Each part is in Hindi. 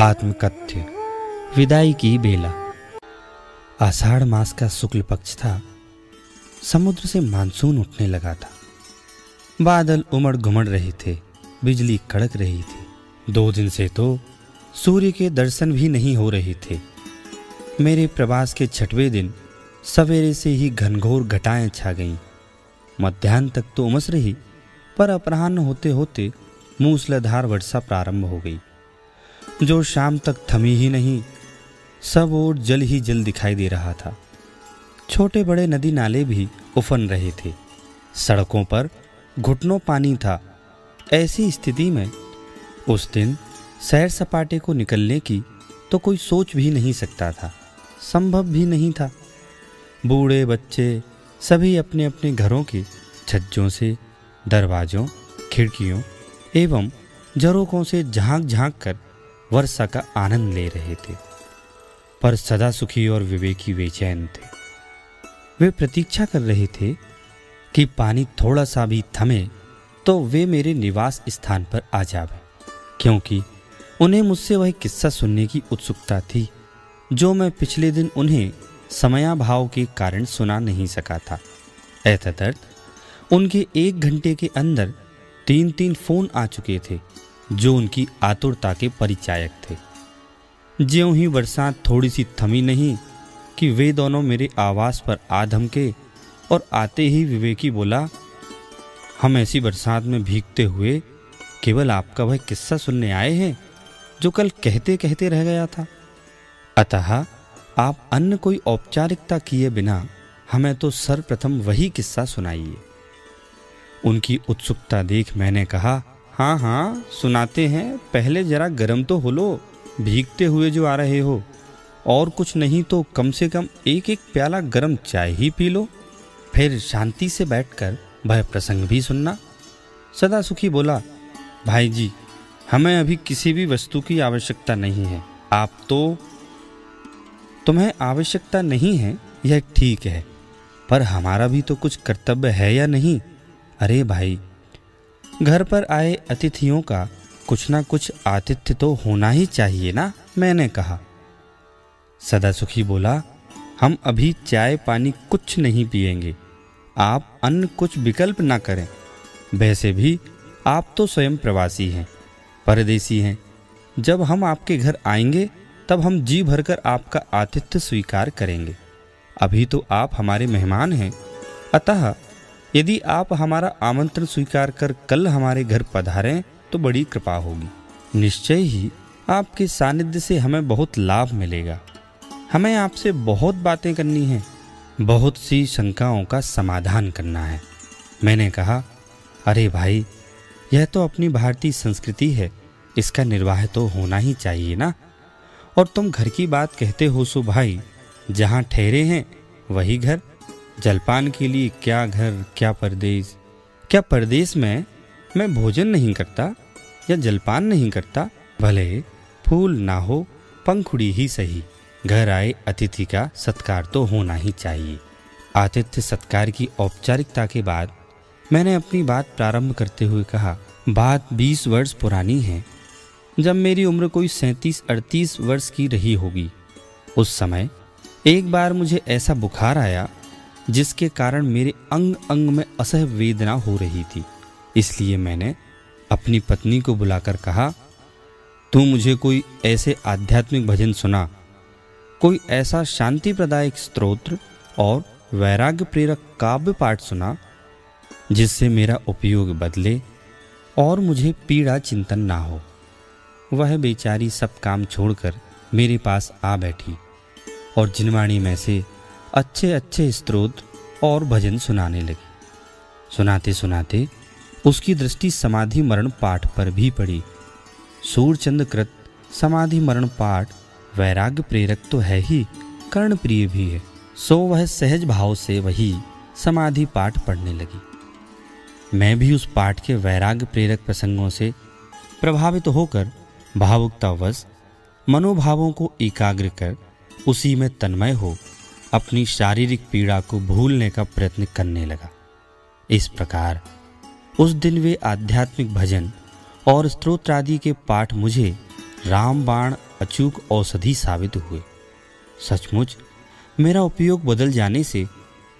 आत्मकथ्य। विदाई की बेला। आषाढ़ मास का शुक्ल पक्ष था। समुद्र से मानसून उठने लगा था। बादल उमड़ घुमड़ रहे थे, बिजली कड़क रही थी। 2 दिन से तो सूर्य के दर्शन भी नहीं हो रहे थे। मेरे प्रवास के 6वें दिन सवेरे से ही घनघोर घटाएं छा गईं। मध्याह्न तक तो उमस रही, पर अपराह्न होते होते मूसलाधार वर्षा प्रारंभ हो गई, जो शाम तक थमी ही नहीं। सब ओर जल ही जल दिखाई दे रहा था। छोटे बड़े नदी नाले भी उफन रहे थे। सड़कों पर घुटनों पानी था। ऐसी स्थिति में उस दिन सैर सपाटे को निकलने की तो कोई सोच भी नहीं सकता था, संभव भी नहीं था। बूढ़े बच्चे सभी अपने अपने घरों के छज्जों से, दरवाजों, खिड़कियों एवं झरोकों से झांक झांक कर वर्षा का आनंद ले रहे थे। पर सदा सुखी और विवेकी बेचैन थे। वे प्रतीक्षा कर रहे थे कि पानी थोड़ा सा भी थमे तो वे मेरे निवास स्थान पर आ जावे, क्योंकि उन्हें मुझसे वह किस्सा सुनने की उत्सुकता थी जो मैं पिछले दिन उन्हें समयाभाव के कारण सुना नहीं सका था। एतदर्थ उनके 1 घंटे के अंदर 3 फोन आ चुके थे, जो उनकी आतुरता के परिचायक थे। ज्यों ही बरसात थोड़ी सी थमी नहीं कि वे दोनों मेरे आवास पर आ धमके और आते ही विवेकी बोला, हम ऐसी बरसात में भीगते हुए केवल आपका वह किस्सा सुनने आए हैं जो कल कहते कहते रह गया था। अतः आप अन्य कोई औपचारिकता किए बिना हमें तो सर्वप्रथम वही किस्सा सुनाइए। उनकी उत्सुकता देख मैंने कहा, हाँ हाँ सुनाते हैं, पहले जरा गर्म तो हो लो, भीगते हुए जो आ रहे हो, और कुछ नहीं तो कम से कम 1 प्याला गर्म चाय ही पी लो, फिर शांति से बैठकर वह प्रसंग भी सुनना। सदा सुखी बोला, भाई जी हमें अभी किसी भी वस्तु की आवश्यकता नहीं है। आप तो तुम्हें आवश्यकता नहीं है, यह ठीक है, पर हमारा भी तो कुछ कर्तव्य है या नहीं? अरे भाई, घर पर आए अतिथियों का कुछ ना कुछ आतिथ्य तो होना ही चाहिए ना, मैंने कहा। सदा सुखी बोला, हम अभी चाय पानी कुछ नहीं पिएंगे, आप अन्य कुछ विकल्प ना करें। वैसे भी आप तो स्वयं प्रवासी हैं, परदेसी हैं। जब हम आपके घर आएंगे तब हम जी भरकर आपका आतिथ्य स्वीकार करेंगे। अभी तो आप हमारे मेहमान हैं, अतः यदि आप हमारा आमंत्रण स्वीकार कर कल हमारे घर पधारें तो बड़ी कृपा होगी। निश्चय ही आपके सानिध्य से हमें बहुत लाभ मिलेगा। हमें आपसे बहुत बातें करनी हैं, बहुत सी शंकाओं का समाधान करना है। मैंने कहा, अरे भाई, यह तो अपनी भारतीय संस्कृति है, इसका निर्वाह तो होना ही चाहिए ना। और तुम घर की बात कहते हो सो भाई, जहाँ ठहरे हैं वही घर। जलपान के लिए क्या घर, क्या परदेश। क्या परदेश में मैं भोजन नहीं करता या जलपान नहीं करता? भले फूल ना हो, पंखुड़ी ही सही, घर आए अतिथि का सत्कार तो होना ही चाहिए। आतिथ्य सत्कार की औपचारिकता के बाद मैंने अपनी बात प्रारंभ करते हुए कहा, बात 20 वर्ष पुरानी है, जब मेरी उम्र कोई 37-38 वर्ष की रही होगी। उस समय एक बार मुझे ऐसा बुखार आया जिसके कारण मेरे अंग अंग में असह्य वेदना हो रही थी। इसलिए मैंने अपनी पत्नी को बुलाकर कहा, तू मुझे कोई ऐसे आध्यात्मिक भजन सुना, कोई ऐसा शांति प्रदायक स्तोत्र और वैराग्य प्रेरक काव्य पाठ सुना जिससे मेरा उपयोग बदले और मुझे पीड़ा चिंतन ना हो। वह बेचारी सब काम छोड़कर मेरे पास आ बैठी और जिनवाणी में से अच्छे अच्छे स्तोत्र और भजन सुनाने लगी। सुनाते सुनाते उसकी दृष्टि समाधि मरण पाठ पर भी पड़ी। सूरचंद कृत समाधि मरण पाठ वैराग्य प्रेरक तो है ही, कर्ण प्रिय भी है। सो वह सहज भाव से वही समाधि पाठ पढ़ने लगी। मैं भी उस पाठ के वैराग्य प्रेरक प्रसंगों से प्रभावित होकर भावुकतावश मनोभावों को एकाग्र कर उसी में तन्मय हो अपनी शारीरिक पीड़ा को भूलने का प्रयत्न करने लगा। इस प्रकार उस दिन वे आध्यात्मिक भजन और स्तोत्रादि के पाठ मुझे रामबाण अचूक औषधि साबित हुए। सचमुच मेरा उपयोग बदल जाने से,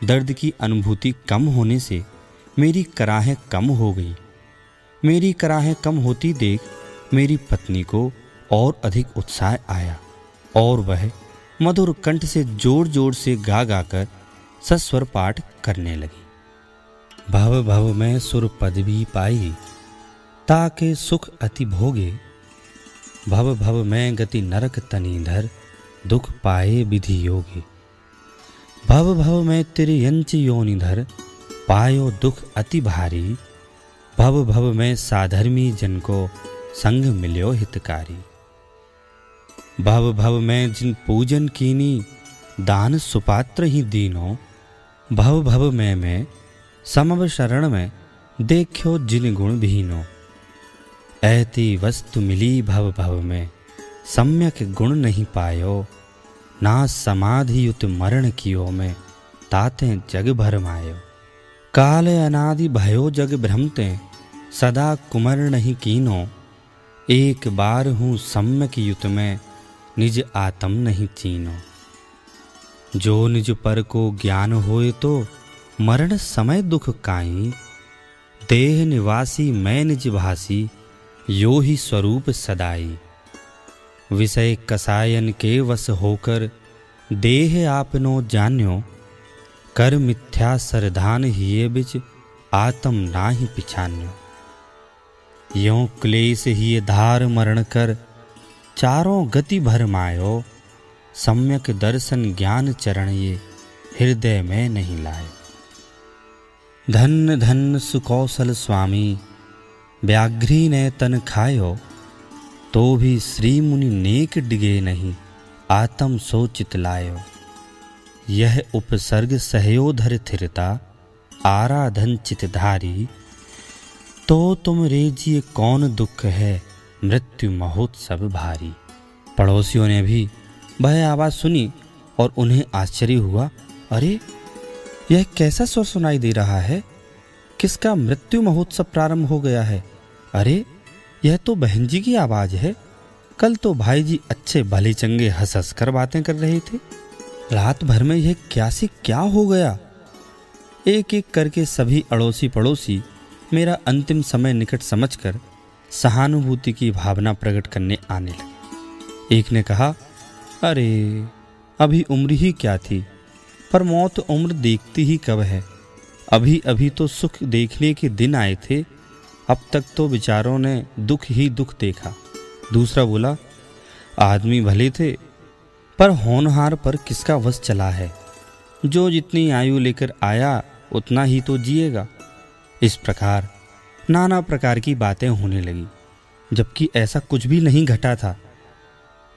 दर्द की अनुभूति कम होने से मेरी कराहें कम हो गई। मेरी कराहें कम होती देख मेरी पत्नी को और अधिक उत्साह आया और वह मधुर कंठ से जोर जोर से गा गाकर सस्वर पाठ करने लगी। भव भव में सुर पद भी पाई, ताके सुख अति भोगे। भव भव में गति नरक तनीधर, दुख पाए विधि योगे। भव भव में तिर्यंच योनिधर, पायो दुख अति भारी। भव भव में साधर्मी जन को, संग मिल्यो हितकारी। भव भव में जिन पूजन कीनी, दान सुपात्र ही दीनो। भव भव में मैं समव शरण में, देखो जिन गुण भीनो। ऐती वस्तु मिली भव भव में, सम्यक गुण नहीं पायो। ना समाधि युत मरण कियो में, ताते जग भर मायो। काल अनादि भयो जग भ्रमते, सदा कुमर नहीं कीनो। एक बार हूँ सम्यक युत में, निज आत्म नहीं चीनो। जो निज पर को ज्ञान होए तो, मरण समय दुख काई। देह निवासी मैं निज भासी, यो ही स्वरूप सदाई। विषय कसायन के वश होकर, देह आपनो जान्यो। कर मिथ्या सरधान हिये बिच, आत्म नाहि पिछान्यो। यों क्लेश हिये धार मरण कर, चारों गति भर मायो। सम्यक दर्शन ज्ञान चरण ये, हृदय में नहीं लाए। धन धन सुकौशल स्वामी, व्याघ्री ने तन खायो। तो भी श्री मुनि नेक डिगे नहीं, आत्म सोचित लायो। यह उपसर्ग सहयोधर थिरता, आराधन चितधारी। तो तुम रेजिए कौन दुख है, मृत्यु महोत्सव भारी। पड़ोसियों ने भी वह आवाज सुनी और उन्हें आश्चर्य हुआ। अरे, यह कैसा स्वर सुनाई दे रहा है? किसका मृत्यु महोत्सव प्रारंभ हो गया है? अरे, यह तो बहन जी की आवाज है। कल तो भाई जी अच्छे भले चंगे हंस हंस कर बातें कर रहे थे। रात भर में यह क्या हो गया? एक एक करके सभी अड़ोसी पड़ोसी मेरा अंतिम समय निकट समझकर सहानुभूति की भावना प्रकट करने आने लगे। एक ने कहा, अरे अभी उम्र ही क्या थी, पर मौत उम्र देखती ही कब है। अभी अभी तो सुख देखने के दिन आए थे, अब तक तो बेचारों ने दुख ही दुख देखा। दूसरा बोला, आदमी भले थे, पर होनहार पर किसका वश चला है। जो जितनी आयु लेकर आया उतना ही तो जिएगा। इस प्रकार नाना प्रकार की बातें होने लगी, जबकि ऐसा कुछ भी नहीं घटा था।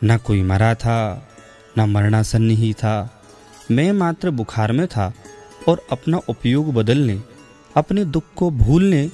न कोई मरा था, न मरणासन्न ही था। मैं मात्र बुखार में था और अपना उपयोग बदलने, अपने दुख को भूलने,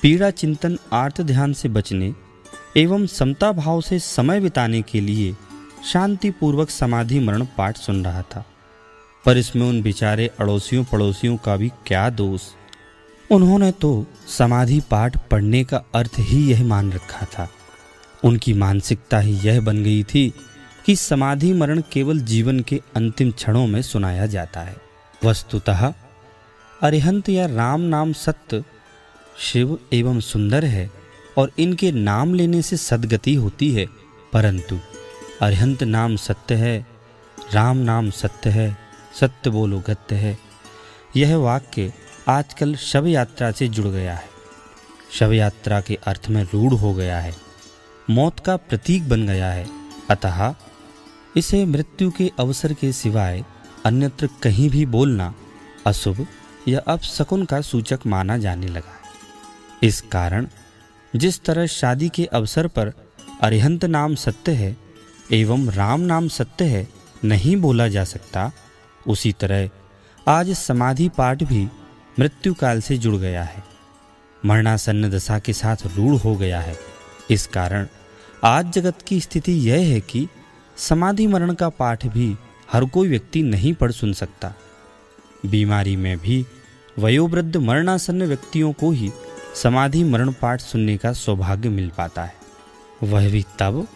पीड़ा चिंतन आर्त ध्यान से बचने एवं समता भाव से समय बिताने के लिए शांतिपूर्वक समाधि मरण पाठ सुन रहा था। पर इसमें उन बेचारे अड़ोसियों पड़ोसियों का भी क्या दोष। उन्होंने तो समाधि पाठ पढ़ने का अर्थ ही यह मान रखा था। उनकी मानसिकता ही यह बन गई थी कि समाधि मरण केवल जीवन के अंतिम क्षणों में सुनाया जाता है। वस्तुतः अरिहंत या राम नाम सत्य, शिव एवं सुंदर है और इनके नाम लेने से सद्गति होती है। परंतु अरिहंत नाम सत्य है, राम नाम सत्य है, सत्य बोलो गत्य है। यह वाक्य आजकल शव यात्रा से जुड़ गया है, शव यात्रा के अर्थ में रूढ़ हो गया है, मौत का प्रतीक बन गया है। अतः इसे मृत्यु के अवसर के सिवाय अन्यत्र कहीं भी बोलना अशुभ या अपशकुन का सूचक माना जाने लगा है। इस कारण जिस तरह शादी के अवसर पर अरिहंत नाम सत्य है एवं राम नाम सत्य है नहीं बोला जा सकता, उसी तरह आज समाधि पाठ भी मृत्यु काल से जुड़ गया है, मरणासन्न दशा के साथ रूढ़ हो गया है। इस कारण आज जगत की स्थिति यह है कि समाधि मरण का पाठ भी हर कोई व्यक्ति नहीं पढ़ सुन सकता। बीमारी में भी वयोवृद्ध मरणासन्न व्यक्तियों को ही समाधि मरण पाठ सुनने का सौभाग्य मिल पाता है, वह भी तब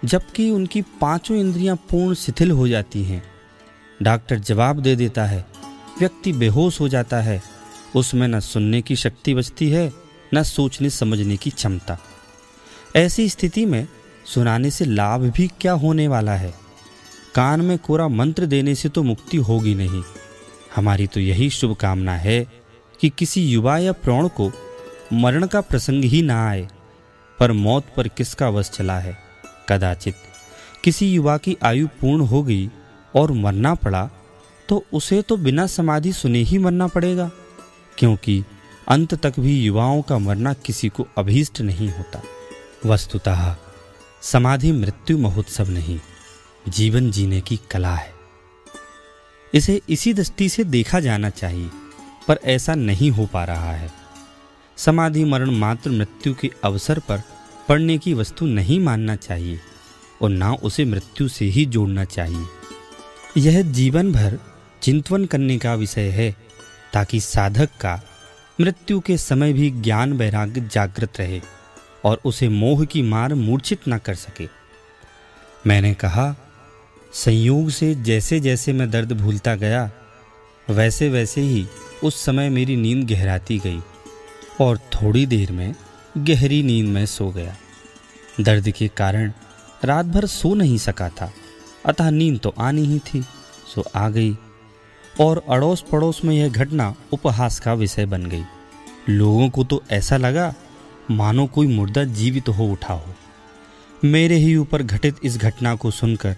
जबकि उनकी पांचों इंद्रियां पूर्ण शिथिल हो जाती हैं। डॉक्टर जवाब दे देता है, व्यक्ति बेहोश हो जाता है, उसमें न सुनने की शक्ति बचती है न सोचने समझने की क्षमता। ऐसी स्थिति में सुनाने से लाभ भी क्या होने वाला है? कान में कोरा मंत्र देने से तो मुक्ति होगी नहीं। हमारी तो यही शुभकामना है कि किसी युवा या प्रौढ़ को मरण का प्रसंग ही ना आए। पर मौत पर किसका वश चला है? कदाचित किसी युवा की आयु पूर्ण हो गई और मरना पड़ा तो उसे तो बिना समाधि सुने ही मरना पड़ेगा, क्योंकि अंत तक भी युवाओं का मरना किसी को अभीष्ट नहीं होता। वस्तुतः समाधि मृत्यु महोत्सव नहीं, जीवन जीने की कला है। इसे इसी दृष्टि से देखा जाना चाहिए, पर ऐसा नहीं हो पा रहा है। समाधि मरण मात्र मृत्यु के अवसर पर पड़ने की वस्तु नहीं मानना चाहिए और ना उसे मृत्यु से ही जोड़ना चाहिए। यह जीवन भर चिंतन करने का विषय है, ताकि साधक का मृत्यु के समय भी ज्ञान वैराग्य जागृत रहे और उसे मोह की मार मूर्छित न कर सके। मैंने कहा, संयोग से जैसे जैसे मैं दर्द भूलता गया, वैसे वैसे ही उस समय मेरी नींद गहराती गई और थोड़ी देर में गहरी नींद में सो गया। दर्द के कारण रात भर सो नहीं सका था, अतः नींद तो आनी ही थी, सो आ गई और अड़ोस पड़ोस में यह घटना उपहास का विषय बन गई। लोगों को तो ऐसा लगा मानो कोई मुर्दा जीवित हो उठा हो। मेरे ही ऊपर घटित इस घटना को सुनकर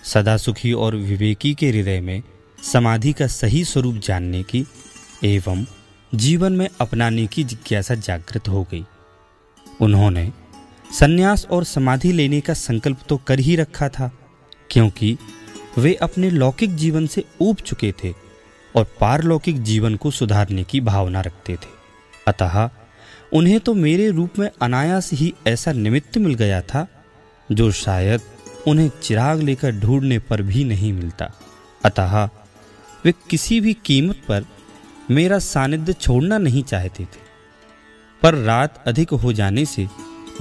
सदा सुखी और विवेकी के हृदय में समाधि का सही स्वरूप जानने की एवं जीवन में अपनाने की जिज्ञासा जागृत हो गई। उन्होंने संन्यास और समाधि लेने का संकल्प तो कर ही रखा था, क्योंकि वे अपने लौकिक जीवन से ऊब चुके थे और पारलौकिक जीवन को सुधारने की भावना रखते थे। अतः उन्हें तो मेरे रूप में अनायास ही ऐसा निमित्त मिल गया था जो शायद उन्हें चिराग लेकर ढूंढने पर भी नहीं मिलता। अतः वे किसी भी कीमत पर मेरा सानिध्य छोड़ना नहीं चाहते थे। पर रात अधिक हो जाने से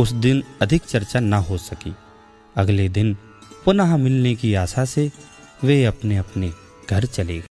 उस दिन अधिक चर्चा न हो सकी। अगले दिन पुनः मिलने की आशा से वे अपने अपने घर चले गए।